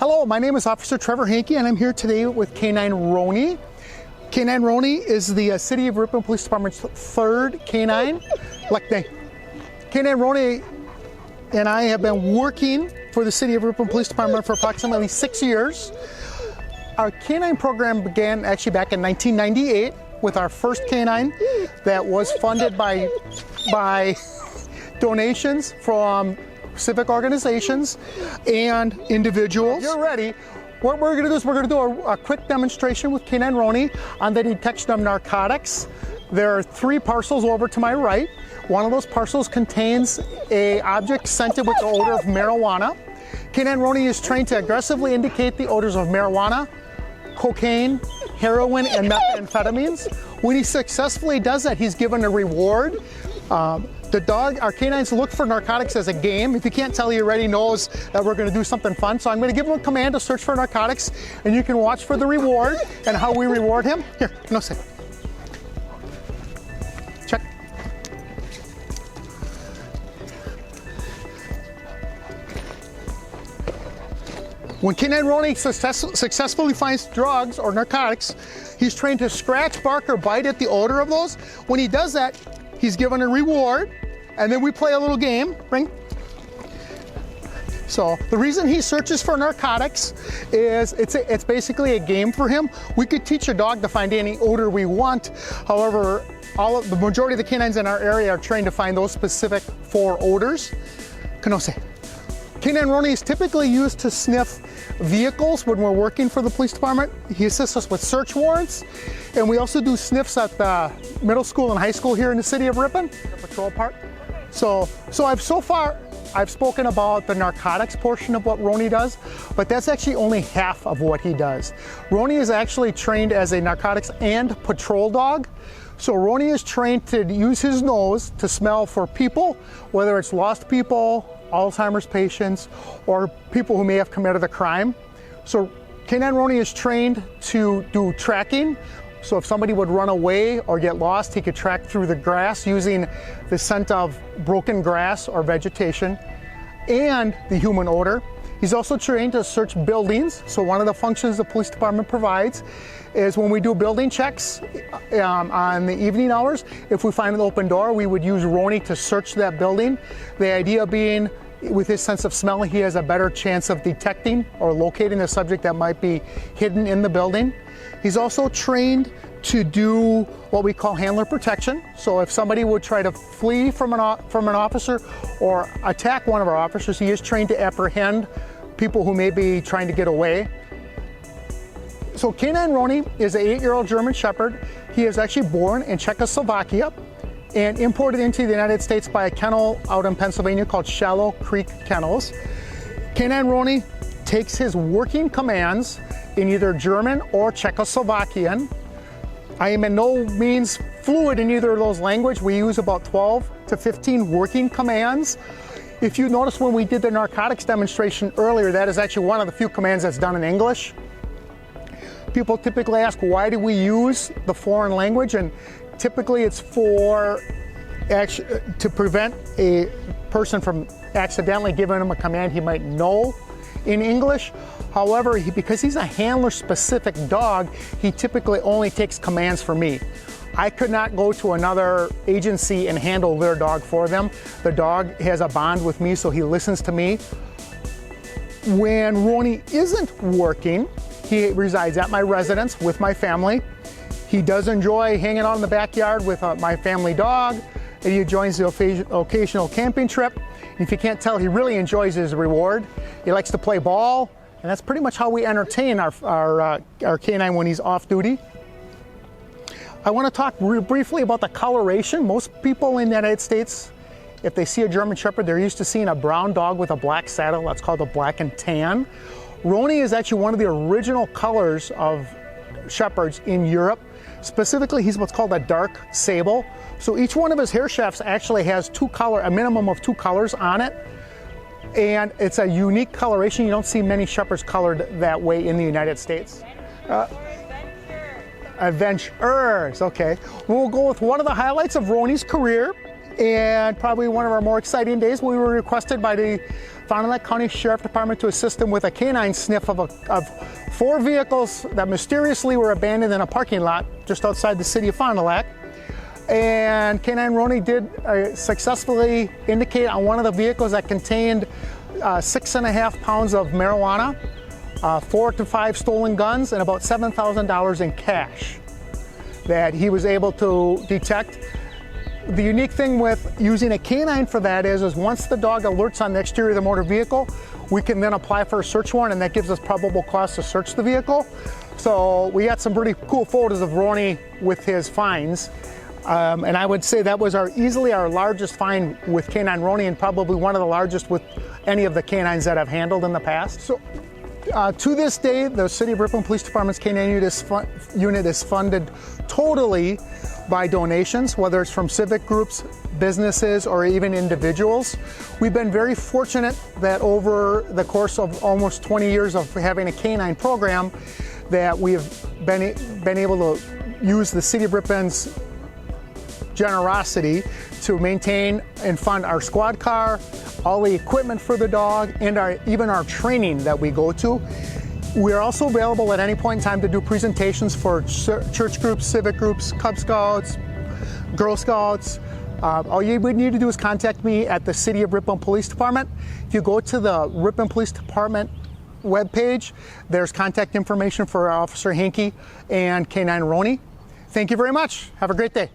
Hello, my name is Officer Trevor Hanke, and I'm here today with Canine Roni. Canine Roni is the City of Ripon Police Department's third canine. Canine Roni and I have been working for the City of Ripon Police Department for approximately 6 years. Our canine program began actually back in 1998 with our first canine that was funded by donations from civic organizations and individuals. If you're ready, what we're going to do is we're going to do a quick demonstration with Canine Roni on the detection of narcotics. There are 3 parcels over to my right. One of those parcels contains an object scented with the odor of marijuana. Canine Roni is trained to aggressively indicate the odors of marijuana, cocaine, heroin, and methamphetamines. When he successfully does that, he's given a reward. Our canines look for narcotics as a game. If you can't tell, he already knows that we're going to do something fun. So I'm going to give him a command to search for narcotics, and you can watch for the reward and how we reward him. Here, no say. Check. When Canine Roni successfully finds drugs or narcotics, he's trained to scratch, bark, or bite at the odor of those. When he does that, he's given a reward, and then we play a little game. Ring. So the reason he searches for narcotics is it's basically a game for him. We could teach a dog to find any odor we want. However, the majority of the canines in our area are trained to find those specific 4 odors. Canose. Canine Roni is typically used to sniff vehicles when we're working for the police department. He assists us with search warrants, and we also do sniffs at the middle school and high school here in the city of Ripon, the patrol part. So far I've spoken about the narcotics portion of what Roni does, but that's actually only half of what he does. Roni is actually trained as a narcotics and patrol dog. So Roni is trained to use his nose to smell for people, whether it's lost people, Alzheimer's patients, or people who may have committed a crime. So Canine Roni is trained to do tracking. So if somebody would run away or get lost, he could track through the grass using the scent of broken grass or vegetation and the human odor. He's also trained to search buildings. So one of the functions the police department provides is when we do building checks on the evening hours, if we find an open door, we would use Roni to search that building. The idea being, with his sense of smell, he has a better chance of detecting or locating a subject that might be hidden in the building. He's also trained to do what we call handler protection. So if somebody would try to flee from an officer or attack one of our officers, he is trained to apprehend people who may be trying to get away. So Canine Roni is an 8-year-old German Shepherd. He is actually born in Czechoslovakia and imported into the United States by a kennel out in Pennsylvania called Shallow Creek Kennels. Canine Roni takes his working commands in either German or Czechoslovakian. I am in no means fluent in either of those languages. We use about 12 to 15 working commands. If you notice when we did the narcotics demonstration earlier, that is actually one of the few commands that's done in English. People typically ask, why do we use the foreign language? And typically it's to prevent a person from accidentally giving him a command he might know in English. However, because he's a handler-specific dog, he typically only takes commands from me. I could not go to another agency and handle their dog for them. The dog has a bond with me, so he listens to me. When Roni isn't working, he resides at my residence with my family. He does enjoy hanging out in the backyard with my family dog. He joins the occasional camping trip. If you can't tell, he really enjoys his reward. He likes to play ball, and that's pretty much how we entertain our canine when he's off duty. I want to talk briefly about the coloration. Most people in the United States, if they see a German Shepherd, they're used to seeing a brown dog with a black saddle. That's called a black and tan. Roni is actually one of the original colors of Shepherds in Europe. Specifically, he's what's called a dark sable. So each one of his hair shafts actually has a minimum of 2 colors on it. And it's a unique coloration. You don't see many Shepherds colored that way in the United States. Adventurers, okay. We'll go with one of the highlights of Roni's career. And probably one of our more exciting days, we were requested by the Fond du Lac County Sheriff Department to assist them with a canine sniff of 4 vehicles that mysteriously were abandoned in a parking lot just outside the city of Fond du Lac. And Canine Roni did successfully indicate on one of the vehicles that contained 6.5 pounds of marijuana, 4 to 5 stolen guns, and about $7,000 in cash that he was able to detect. The unique thing with using a canine for that is once the dog alerts on the exterior of the motor vehicle, we can then apply for a search warrant, and that gives us probable cause to search the vehicle. So we got some pretty cool photos of Rony with his finds. And I would say that was easily our largest find with Canine Roni, and probably one of the largest with any of the canines that I've handled in the past. So to this day, the City of Ripon Police Department's canine unit is funded totally by donations, whether it's from civic groups, businesses, or even individuals. We've been very fortunate that over the course of almost 20 years of having a canine program, that we have been able to use the City of Ripon's generosity to maintain and fund our squad car, all the equipment for the dog, and even our training that we go to. We are also available at any point in time to do presentations for church groups, civic groups, Cub Scouts, Girl Scouts. All you would need to do is contact me at the City of Ripon Police Department. If you go to the Ripon Police Department webpage, there's contact information for Officer Hanke and Canine Roni. Thank you very much. Have a great day.